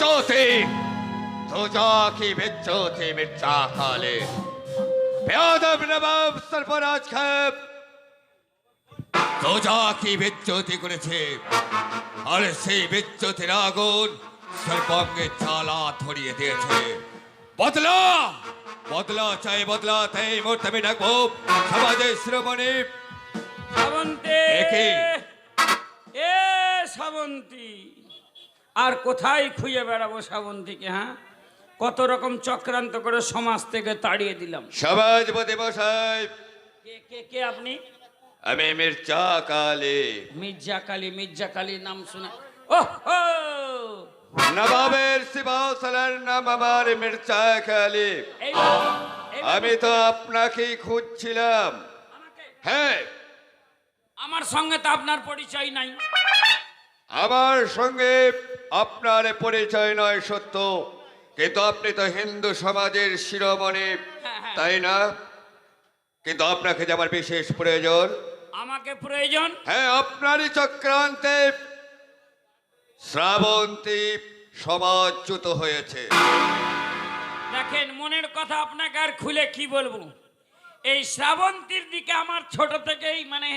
बेच्चोती तुझा की बेच्चोती मिर्चा खाले बेअदब नवाब सरफराज खान तुझा की बेच्चोती করেছে আর সেই বেচ্চোতির আগুন সর্বঙ্গে জ্বালা ধরিয়ে দিয়েছে বদলা বদলা চাই বদলা তাই মুহূর্তে আমি ডাকবো সমাজের শিরোমণি শ্রাবন্তী একে। এ শ্রাবন্তী আর কোথায় খুঁজে বেড়াবো শ্রাবন্তীকে? হ্যাঁ, কত রকম চক্রান্ত করে সমাজ থেকে তাড়িয়ে দিলাম। সমাজপতি মশাই কে কে কে আপনি? আমি মির্জা কালী মির্জা কালী নাম শুনে ওহ নবাবের সিংহাসনের নাম আমার মির্জা কালী। এই আমি তো আপনাকেই খুঁজছিলাম। আমাকে হ্যাঁ, আমার সঙ্গে তো আপনার পরিচয় নাই। আমার সঙ্গে আপনার পরিচয় নয় সত্য, কিন্তু আপনি তো হিন্দু সমাজের শিরোমণি, হ্যাঁ। তাই না? কিন্তু আপনাকে যে আমার বিশেষ প্রয়োজন। আমাকে প্রয়োজন? হ্যাঁ, আপনারই চক্রান্তে শ্রাবন্তী সমাজচ্যুত হয়েছে। দেখেন, মনের কথা আপনাকে আর খুলে কি বলবো। এই শ্রাবন্তীর দিকে আমার ছোট থেকেই মানে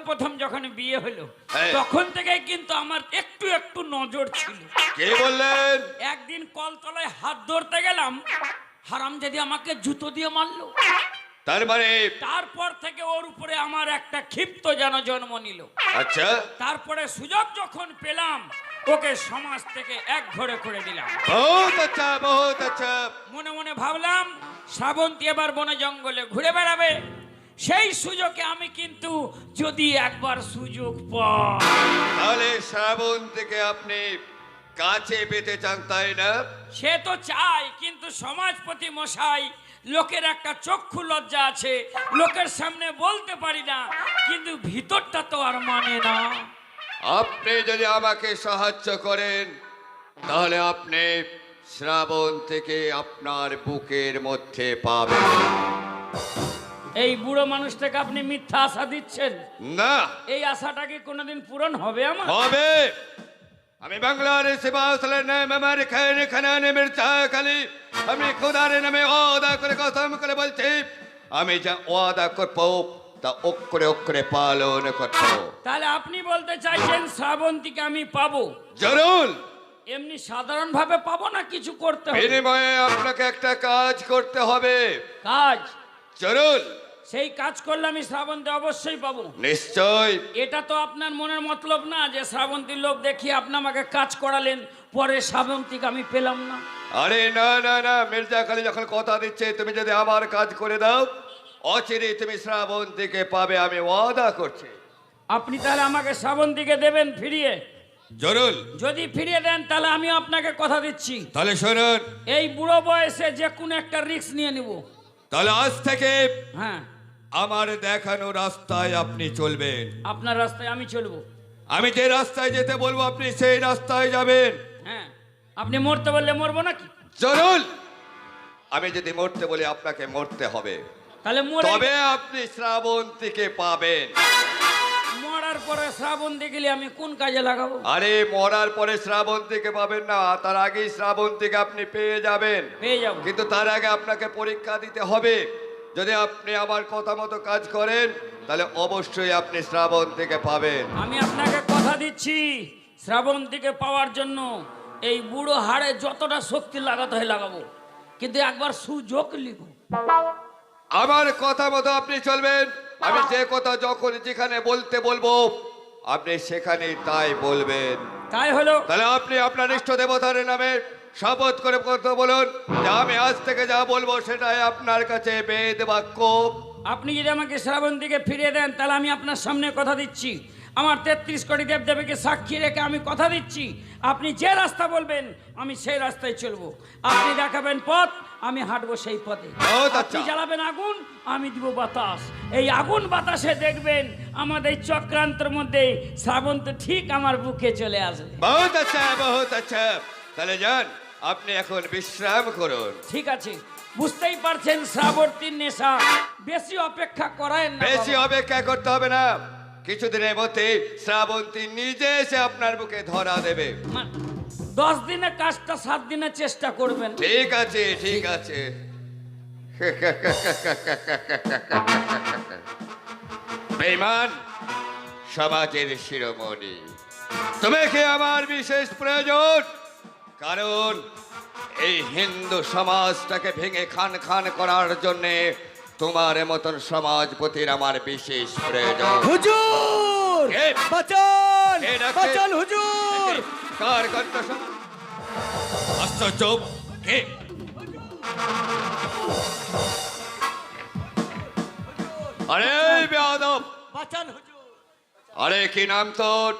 প্রথম যখন বিয়ে হলো হ্যাঁ। তখন থেকেই কিন্তু আমার একটু নজর ছিল। কে বললেন? একদিন কলতলায় হাত ধরতে গেলাম, হারামজাদি আমাকে জুতো দিয়ে মারলো। তার মানে? তারপর থেকে ওর উপরে আমার একটা ক্ষিপ্ত যেন জন্ম নিল। আচ্ছা, তারপরে সুযোগ যখন পেলাম ওকে সমাজ থেকে এক ঘরে করে দিলাম। বহুত আচ্ছা, বহুত আচ্ছা। মনে মনে ভাবলাম শ্রাবন্তী এবার বনে জঙ্গলে ঘুরে বেড়াবে, সেই সুযোগে আমি কিন্তু যদি একবার সুযোগ পাই। তাহলে শ্রাবন্তীকে আপনি কাছে পেতে চান, তাই না? সে তো চাই, কিন্তু সমাজপতি মশাই, লোকের একটা চক্ষু লজ্জা আছে, লোকের সামনে বলতে পারি না, কিন্তু ভিতরটা তো আর মানে না। আপনি যদি আমাকে সাহায্য করেন তাহলে আপনি শ্রাবন্তীকে আপনার বুকের মধ্যে পাবেন। এই বুড়ো মানুষটাকে আপনি মিথ্যা আশা দিচ্ছেন। না, এই আশাটা কি কোনোদিন পূরণ হবে আমার? হবে। আমি বাংলার সিংহাসনের নাম আমার খানে মির্জা কালী। আমি খোদার নামে ওয়াদা করে কসম করে বলছি, আমি যা ওয়াদা করবো তা অক্ষরে অক্ষরে পালন করবো। তাহলে আপনি বলতে চাইছেন শ্রাবন্তীকে আমি পাবো? জরুর। এমনি সাধারণ ভাবে পাবো না, কিছু করতে হবে? বিনিময়ে আপনাকে একটা কাজ করতে হবে। কাজ? জরুর। সেই কাজ করলে আমি শ্রাবন্তী অবশ্যই পাবো। নিশ্চয়। এটা তো আপনার মনের মতলব না যে শ্রাবন্তীর লোভ দেখিয়ে আপনি আমাকে কাজ করালেন, পরে শ্রাবন্তীকে আমি পেলাম না। আরে না না না, মির্জা কালী যখন কথা দিচ্ছে তুমি যদি আমার কাজ করে দাও অচিরে তুমি শ্রাবন্তীকে পাবে, আমি ওয়াদা করছি। আপনি তাহলে আমাকে শ্রাবন্তীকে দেবেন ফিরিয়ে? জরুর। যদি ফিরিয়ে দেন তাহলে আমি আপনাকে কথা দিচ্ছি, তাহলে শুনুন, এই বুড়ো বয়সে যে কোনো একটা রিস্ক নিয়ে নিব। তাহলে আজ থেকে হ্যাঁ, আমার দেখানো রাস্তায় আপনি চলবেন। আপনার রাস্তায় আমি চলবো? আমি যে রাস্তায় যেতে বলবো আপনি সেই রাস্তায় যাবেন। হ্যাঁ, আপনি মরতে বললে মরবো নাকি? জরুর। আমি যদি মরতে বলি আপনাকে মরতে হবে, তাহলে তবে আপনি শ্রাবন্তীকে পাবেন। মরার পরে শ্রাবন্তী গেলে আমি কোন কাজে লাগাবো? আরে মরার পরে শ্রাবন্তীকে পাবেন না, তার আগেই শ্রাবন্তীকে আপনি পেয়ে যাবেন। পেয়ে যাবো, কিন্তু তার আগে আপনাকে পরীক্ষা দিতে হবে। যদি আপনি আমার কথা মতো কাজ করেন তাহলে অবশ্যই আপনি শ্রাবন্তীকে পাবেন। আমি আপনাকে কথা দিচ্ছি শ্রাবন্তীকে পাওয়ার জন্য এই বুড়ো হাড়ে যতটা শক্তি লাগাতে হয় লাগাবো, কিন্তু একবার সুযোগ লিব। আমার কথা মতো আপনি চলবেন। আমি যে কথা যখন যেখানে বলতে বলবো আপনি সেখানেই তাই বলবেন। তাই হলো। তাহলে আপনি আপনার ইষ্ট দেবতার নামে শপথ করে কথা বলুন যে আমি আজ থেকে যা বলবো সেটাই আপনার কাছে বেদ বাক্য। আপনি যদি আমাকে শ্রাবন্তীকে ফিরিয়ে দেন তাহলে আমি আপনার সামনে কথা দিচ্ছি, আমার 33 কোটি দেবদেবীকে সাক্ষী রেখে আমি কথা দিচ্ছি, আপনি যে রাস্তা বলবেন আমি সেই রাস্তায় চলবো। আপনি দেখাবেন পথ, আমি হাঁটবো সেই পথে। বহুত আপনি আচ্ছা। জ্বালাবেন আগুন, আমি দিব বাতাস। এই আগুন বাতাসে দেখবেন আমাদের চক্রান্তের মধ্যে শ্রাবন্ত ঠিক আমার বুকে চলে আসবে। বহুত আচ্ছা, বহুত আচ্ছা। তাহলে যান, আপনি এখন বিশ্রাম করুন। ঠিক আছে, বুঝতেই পারছেন শ্রাবন্তীর নেশা, বেশি অপেক্ষা করায় না। বেশি অপেক্ষা করতে হবে না, কিছুদিনের মধ্যে শ্রাবন্তী নিজে এসে আপনার বুকে ধরা দেবে। 10 দিনে কাজটা 7 দিনে চেষ্টা করবেন। ঠিক আছে ঠিক আছে। বেঈমান সমাজের শিরোমণি, তুমি কি আমার বিশেষ প্রয়োজন? কারণ এই হিন্দু সমাজটাকে ভেঙে খান খান করার জন্যে তোমার মতন সমাজপতির আমার বিশেষ প্রয়োজন। হুজুর কে? বাঁচান কে ডাকছে? বাঁচান হুজুর। কার কণ্ঠ শোনা? আশ্চর্য! কে? আরে বেয়াদব! বাঁচান হুজুর। আরে কি নাম তোর?